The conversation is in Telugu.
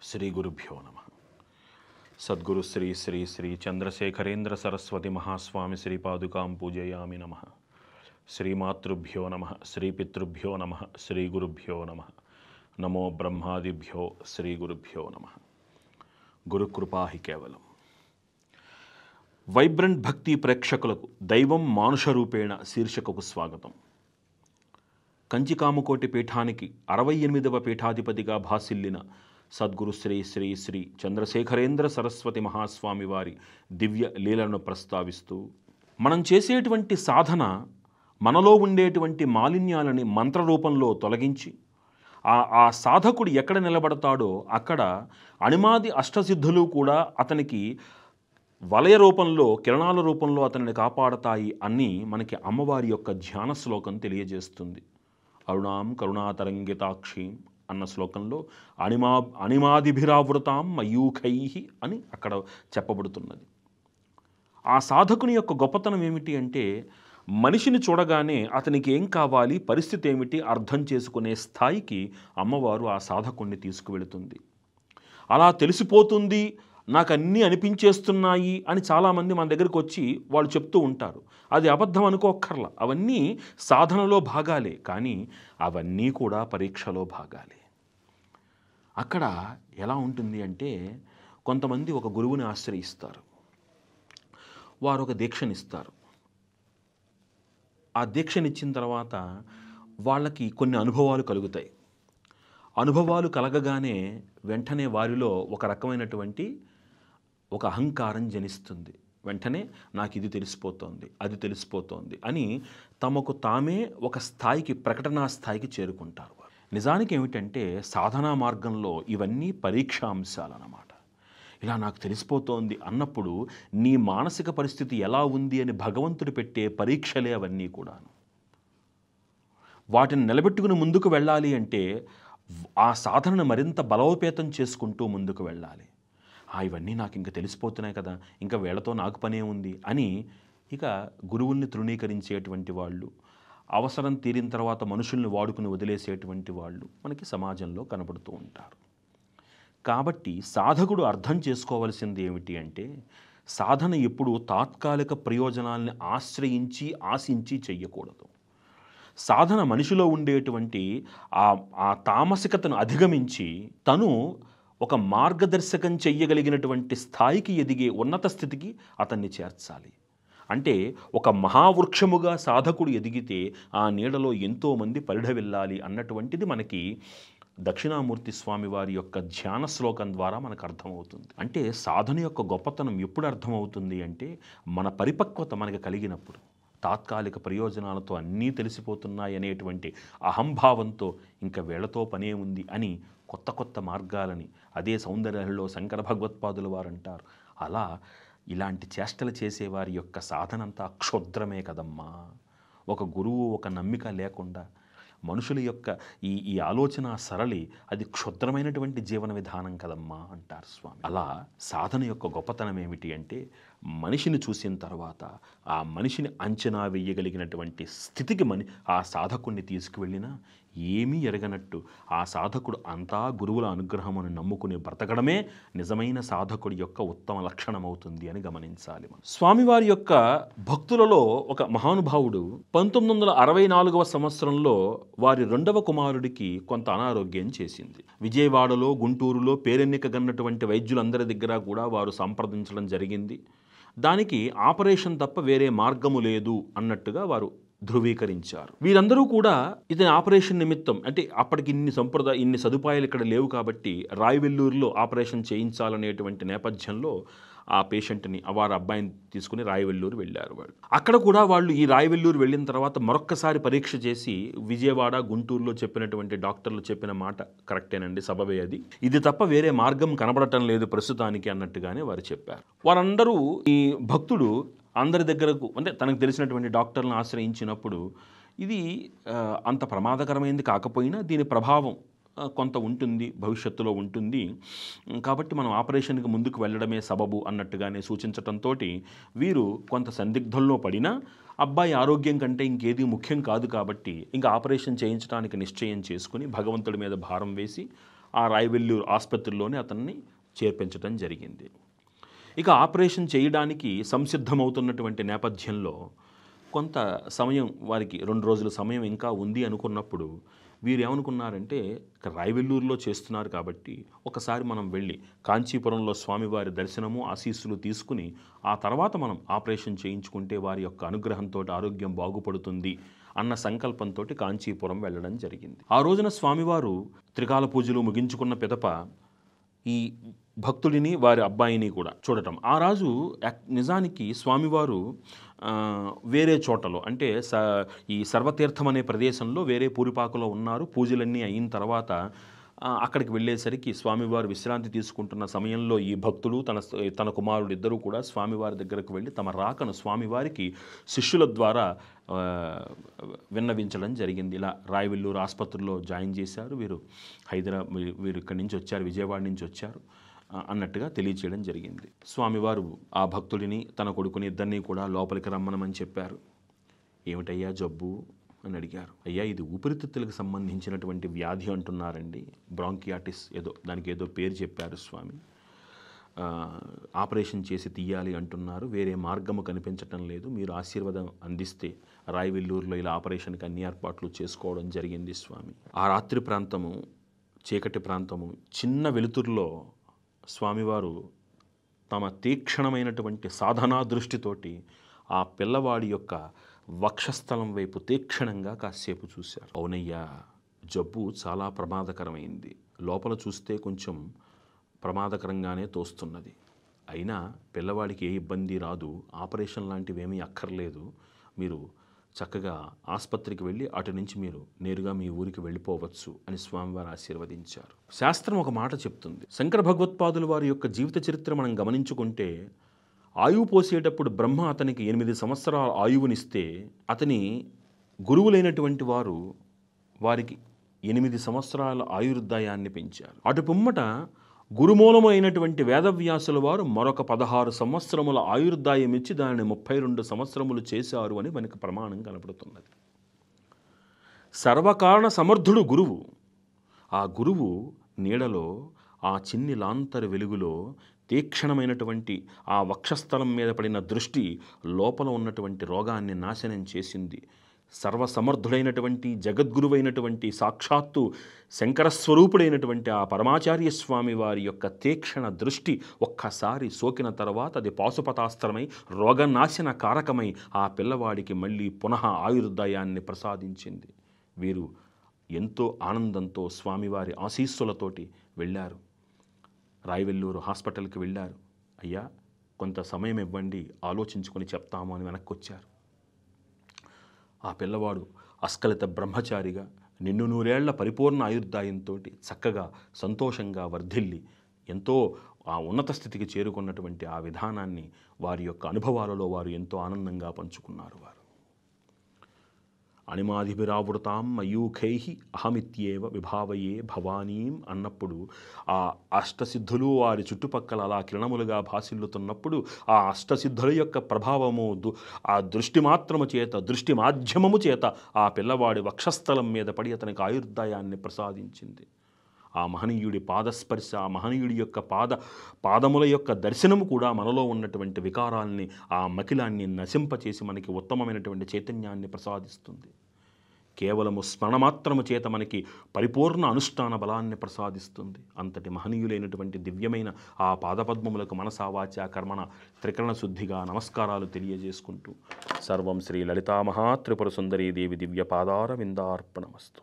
శ్రీ గురుభ్యో నమ. సద్గురు శ్రీ శ్రీ శ్రీ చంద్రశేఖరేంద్ర సరస్వతి మహాస్వామి శ్రీపాదుకాం పూజయామి నమ. శ్రీమాతృభ్యో నమ, శ్రీపితృభ్యో నమ, శ్రీ గురుభ్యో నమ. నమో బ్రహ్మాదిభ్యో శ్రీ గురుభ్యో నమ. గురుకృపా హి కేవలం. వైబ్రెంట్ భక్తి ప్రేక్షకులకు దైవం మానుష రూపేణ శీర్షికకు స్వాగతం. కంచికామకోటి పీఠానికి 68వ పీఠాధిపతిగా భాసిల్లిన సద్గురు శ్రీ శ్రీ శ్రీ చంద్రశేఖరేంద్ర సరస్వతి మహాస్వామి వారి దివ్య లీలను ప్రస్తావిస్తూ, మనం చేసేటువంటి సాధన మనలో ఉండేటువంటి మాలిన్యాలని మంత్రరూపంలో తొలగించి ఆ సాధకుడు ఎక్కడ నిలబడతాడో అక్కడ అణిమాది అష్టసిద్ధులు కూడా అతనికి వలయ రూపంలో, కిరణాల రూపంలో అతనిని కాపాడతాయి అని మనకి అమ్మవారి యొక్క ధ్యాన శ్లోకం తెలియజేస్తుంది. అరుణాం కరుణాతరంగితాక్షీం అన్న శ్లోకంలో అణిమాదిభిరావృతాం మయూఖై అని అక్కడ చెప్పబడుతున్నది. ఆ సాధకుని యొక్క గొప్పతనం ఏమిటి అంటే, మనిషిని చూడగానే అతనికి ఏం కావాలి, పరిస్థితి ఏమిటి అర్థం చేసుకునే స్థాయికి అమ్మవారు ఆ సాధకుణ్ణి తీసుకువెళుతుంది. అలా తెలిసిపోతుంది, నాకు అన్నీ అనిపించేస్తున్నాయి అని చాలామంది మన దగ్గరికి వచ్చి వాళ్ళు చెప్తూ ఉంటారు. అది అబద్ధం అనుకోక్కర్లా. అవన్నీ సాధనలో భాగాలే, కానీ అవన్నీ కూడా పరీక్షలో భాగాలే. అక్కడ ఎలా ఉంటుంది అంటే, కొంతమంది ఒక గురువుని ఆశ్రయిస్తారు, వారు ఒక దీక్షనిస్తారు. ఆ దీక్షనిచ్చిన తర్వాత వాళ్ళకి కొన్ని అనుభవాలు కలుగుతాయి. అనుభవాలు కలగగానే వెంటనే వారిలో ఒక రకమైనటువంటి ఒక అహంకారం జనిస్తుంది. వెంటనే నాకు ఇది తెలిసిపోతోంది, అది తెలిసిపోతోంది అని తమకు తామే ఒక స్థాయికి, ప్రకటనా స్థాయికి చేరుకుంటారు. నిజానికి ఏమిటంటే, సాధనా మార్గంలో ఇవన్నీ పరీక్షాంశాలన్నమాట. ఇలా నాకు తెలిసిపోతోంది అన్నప్పుడు నీ మానసిక పరిస్థితి ఎలా ఉంది అని భగవంతుడు పెట్టే పరీక్షలే అవన్నీ కూడాను. వాటిని నిలబెట్టుకుని ముందుకు వెళ్ళాలి అంటే ఆ సాధనను మరింత బలోపేతం చేసుకుంటూ ముందుకు వెళ్ళాలి. ఇవన్నీ నాకు ఇంకా తెలిసిపోతున్నాయి కదా, ఇంకా వీళ్ళతో నాకు పనే ఉంది అని ఇక గురువుల్ని తృణీకరించేటువంటి వాళ్ళు, అవసరం తీరిన తర్వాత మనుషుల్ని వాడుకుని వదిలేసేటువంటి వాళ్ళు మనకి సమాజంలో కనబడుతూ ఉంటారు. కాబట్టి సాధకుడు అర్థం చేసుకోవలసింది ఏమిటి అంటే, సాధన ఎప్పుడూ తాత్కాలిక ప్రయోజనాల్ని ఆశించి చెయ్యకూడదు. సాధన మనిషిలో ఉండేటువంటి ఆ తామసికతను అధిగమించి తను ఒక మార్గదర్శకం చెయ్యగలిగినటువంటి స్థాయికి ఎదిగే ఉన్నత స్థితికి అతన్ని చేర్చాలి. అంటే ఒక మహావృక్షముగా సాధకుడు ఎదిగితే ఆ నీడలో ఎంతోమంది పరిఢవిల్లాలి అన్నటువంటిది మనకి దక్షిణామూర్తి స్వామి వారి యొక్క ధ్యాన శ్లోకం ద్వారా మనకు అర్థమవుతుంది. అంటే సాధన యొక్క గొప్పతనం ఎప్పుడు అర్థమవుతుంది అంటే, మన పరిపక్వత మనకు కలిగినప్పుడు. తాత్కాలిక ప్రయోజనాలతో అన్నీ తెలిసిపోతున్నాయి అనేటువంటి అహంభావంతో ఇంకా వీళ్లతో పనే ఉంది అని కొత్త కొత్త మార్గాలని, అదే సౌందర్యంలో శంకర భగవత్పాదులు వారు అంటారు, అలా ఇలాంటి చేష్టలు చేసేవారి యొక్క సాధనంతా క్షుద్రమే కదమ్మా. ఒక గురువు, ఒక నమ్మిక లేకుండా మనుషుల యొక్క ఈ ఆలోచన సరళి, అది క్షుద్రమైనటువంటి జీవన విధానం కదమ్మా అంటారు స్వామి. అలా సాధన యొక్క గొప్పతనం ఏమిటి అంటే, మనిషిని చూసిన తర్వాత ఆ మనిషిని అంచనా వేయగలిగినటువంటి స్థితికి ఆ సాధకుడిని తీసుకువెళ్ళినా ఏమీ ఎరగనట్టు ఆ సాధకుడు అంతా గురువుల అనుగ్రహమును నమ్ముకుని బ్రతకడమే నిజమైన సాధకుడి యొక్క ఉత్తమ లక్షణం అవుతుంది అని గమనించాలి. స్వామివారి యొక్క భక్తులలో ఒక మహానుభావుడు 1964వ సంవత్సరంలో వారి 2వ కుమారుడికి కొంత అనారోగ్యం చేసింది. విజయవాడలో, గుంటూరులో పేరెన్నికగన్నటువంటి వైద్యులందరి దగ్గర కూడా వారు సంప్రదించడం జరిగింది. దానికి ఆపరేషన్ తప్ప వేరే మార్గము లేదు అన్నట్టుగా వారు ధృవీకరించారు. వీరందరూ కూడా ఇతని ఆపరేషన్ నిమిత్తం, అంటే అప్పటికి ఇన్ని సదుపాయాలు ఇక్కడ లేవు కాబట్టి రాయవెల్లూరులో ఆపరేషన్ చేయించాలనేటువంటి నేపథ్యంలో ఆ పేషెంట్ని, వారి అబ్బాయిని తీసుకుని రాయవెల్లూరు వెళ్ళారు. వాళ్ళు అక్కడ కూడా వాళ్ళు ఈ రాయవెల్లూరు వెళ్ళిన తర్వాత మరొక్కసారి పరీక్ష చేసి, విజయవాడ, గుంటూరులో చెప్పినటువంటి డాక్టర్లు చెప్పిన మాట కరెక్టేనండి, సబబే అది, ఇది తప్ప వేరే మార్గం కనబడటం లేదు ప్రస్తుతానికి అన్నట్టుగానే వారు చెప్పారు. వారందరూ, ఈ భక్తుడు అందరి దగ్గరకు, అంటే తనకు తెలిసినటువంటి డాక్టర్లను ఆశ్రయించినప్పుడు, ఇది అంత ప్రమాదకరమైనది కాకపోయినా దీని ప్రభావం కొంత ఉంటుంది, భవిష్యత్తులో ఉంటుంది, కాబట్టి మనం ఆపరేషన్కి ముందుకు వెళ్ళడమే సబబు అన్నట్టుగానే సూచించటంతో వీరు కొంత సందిగ్ధంలో పడినా అబ్బాయి ఆరోగ్యం కంటే ఇంకేది ముఖ్యం కాదు కాబట్టి ఇంకా ఆపరేషన్ చేయించడానికి నిశ్చయం చేసుకుని భగవంతుడి మీద భారం వేసి ఆ రాయవెల్లూరు ఆసుపత్రిలోనే అతన్ని చేర్పించడం జరిగింది. ఇక ఆపరేషన్ చేయడానికి సంసిద్ధమవుతున్నటువంటి నేపథ్యంలో కొంత సమయం వారికి 2 రోజుల సమయం ఇంకా ఉంది అనుకున్నప్పుడు వీరేమనుకున్నారంటే రాయవెల్లూరులో చేస్తున్నారు కాబట్టి ఒకసారి మనం వెళ్ళి కాంచీపురంలో స్వామివారి దర్శనము ఆశీస్సులు తీసుకుని ఆ తర్వాత మనం ఆపరేషన్ చేయించుకుంటే వారి యొక్క అనుగ్రహంతో ఆరోగ్యం బాగుపడుతుంది అన్న సంకల్పంతో కాంచీపురం వెళ్ళడం జరిగింది. ఆ రోజున స్వామివారు త్రికాల పూజలు ముగించుకున్న పిదప ఈ భక్తుడిని వారి అబ్బాయిని కూడా చూడటం. ఆ రాజు నిజానికి స్వామివారు వేరే చోటలో అంటే ఈ సర్వతీర్థం అనే ప్రదేశంలో వేరే పూరిపాకలో ఉన్నారు. పూజలన్నీ అయిన తర్వాత అక్కడికి వెళ్ళేసరికి స్వామివారు విశ్రాంతి తీసుకుంటున్న సమయంలో ఈ భక్తుడు తన కుమారుడు ఇద్దరూ కూడా స్వామివారి దగ్గరకు వెళ్ళి తమ రాకను స్వామివారికి శిష్యుల ద్వారా విన్నవించడం జరిగింది. ఇలా రాయవెల్లూరు ఆసుపత్రిలో జాయిన్ చేశారు, వీరు ఇక్కడి నుంచి వచ్చారు, విజయవాడ నుంచి వచ్చారు అన్నట్టుగా తెలియచేయడం జరిగింది. స్వామివారు ఆ భక్తుడిని తన కొడుకుని ఇద్దరినీ కూడా లోపలికి రమ్మనమని చెప్పారు. ఏమిటయ్యా జబ్బు అని అడిగారు. అయ్యా ఇది ఊపిరితిత్తులకు సంబంధించినటువంటి వ్యాధి అంటున్నారండి, బ్రాంకియాటిస్ దానికి ఏదో పేరు చెప్పారు స్వామి. ఆపరేషన్ చేసి తీయాలి అంటున్నారు, వేరే మార్గము కనిపించటం లేదు, మీరు ఆశీర్వాదం అందిస్తే రాయవెల్లూరులో ఇలా ఆపరేషన్కి అన్ని ఏర్పాట్లు చేసుకోవడం జరిగింది స్వామి. ఆ రాత్రి ప్రాంతము చీకటి ప్రాంతము చిన్న వెలుతురులో స్వామివారు తమ తీక్షణమైనటువంటి సాధనా దృష్టితోటి ఆ పిల్లవాడి యొక్క వక్షస్థలం వైపు తీక్షణంగా కాసేపు చూశారు. అవునయ్యా జబ్బు చాలా ప్రమాదకరమైంది, లోపల చూస్తే కొంచెం ప్రమాదకరంగానే తోస్తున్నది, అయినా పిల్లవాడికి ఏ ఇబ్బంది రాదు, ఆపరేషన్ లాంటివి ఏమీ అక్కర్లేదు, మీరు చక్కగా ఆసుపత్రికి వెళ్ళి అటు నుంచి మీరు నేరుగా మీ ఊరికి వెళ్ళిపోవచ్చు అని స్వామివారు ఆశీర్వదించారు. శాస్త్రం ఒక మాట చెప్తుంది. శంకర భగవత్పాదుల వారి యొక్క జీవిత చరిత్ర మనం గమనించుకుంటే ఆయువు పోసేటప్పుడు బ్రహ్మ అతనికి 8 సంవత్సరాల ఆయువునిస్తే అతని గురువులైనటువంటి వారు వారికి 8 సంవత్సరాల ఆయుర్దాయాన్ని పెంచారు. అటు పిమ్మట గురుమూలమైనటువంటి వేదవ్యాసుల వారు మరొక 16 సంవత్సరముల ఆయుర్దాయం ఇచ్చి దానిని 32 సంవత్సరములు చేశారు అని మనకు ప్రమాణం కనపడుతున్నది. సర్వకారణ సమర్థుడు గురువు. ఆ గురువు నీడలో ఆ చిన్ని లాంతరు వెలుగులో తీక్షణమైనటువంటి ఆ వక్షస్థలం మీద పడిన దృష్టి లోపల ఉన్నటువంటి రోగాన్ని నాశనం చేసింది. సర్వసమర్థుడైనటువంటి జగద్గురువైనటువంటి సాక్షాత్తు శంకరస్వరూపుడైనటువంటి ఆ పరమాచార్య స్వామి వారి యొక్క తీక్షణ దృష్టి ఒక్కసారి సోకిన తర్వాత అది పాశుపతాస్త్రమై రోగనాశన కారకమై ఆ పిల్లవాడికి మళ్ళీ పునః ఆయుర్దాయాన్ని ప్రసాదించింది. వీరు ఎంతో ఆనందంతో స్వామివారి ఆశీస్సులతోటి వెళ్ళారు, రాయవెల్లూరు హాస్పిటల్కి వెళ్ళారు. అయ్యా కొంత సమయం ఇవ్వండి, ఆలోచించుకొని చెప్తాము అని వెనక్కి వచ్చారు. ఆ పిల్లవాడు అస్కలిత బ్రహ్మచారిగా నిన్ను 100 ఏళ్ల పరిపూర్ణ ఆయుర్దాయంతో చక్కగా సంతోషంగా వర్ధిల్లి ఎంతో ఆ ఉన్నత స్థితికి చేరుకున్నటువంటి ఆ విధానాన్ని వారి యొక్క అనుభవాలలో వారు ఎంతో ఆనందంగా పంచుకున్నారు. వారు అణిమాధిభిరావృతాం మయూఖై అహమిత్యేవ విభావయే భవానీం అన్నప్పుడు ఆ అష్టసిద్ధులు వారి చుట్టుపక్కల అలా కిరణములుగా భాసిల్లుతున్నప్పుడు ఆ అష్టసిద్ధుల యొక్క ప్రభావము ఆ దృష్టి మాత్రము చేత దృష్టి మాధ్యమము చేత ఆ పిల్లవాడి వక్షస్థలం మీద పడి అతనికి ఆయుర్దాయాన్ని ప్రసాదించింది. ఆ మహనీయుడి పాదస్పర్శ, ఆ మహనీయుడి యొక్క పాదముల యొక్క దర్శనము కూడా మనలో ఉన్నటువంటి వికారాల్ని ఆ మకిలాన్ని నశింపచేసి మనకి ఉత్తమమైనటువంటి చైతన్యాన్ని ప్రసాదిస్తుంది. కేవలము స్మరణమాత్రము చేత మనకి పరిపూర్ణ అనుష్ఠాన బలాన్ని ప్రసాదిస్తుంది. అంతటి మహనీయులైనటువంటి దివ్యమైన ఆ పాదపద్మములకు మనసా వాచా కర్మణ త్రికరణ శుద్ధిగా నమస్కారాలు తెలియజేసుకుంటూ సర్వం శ్రీ లలితామహా త్రిపుర సుందరీ దేవి దివ్య పాదార విందార్పణమస్తు.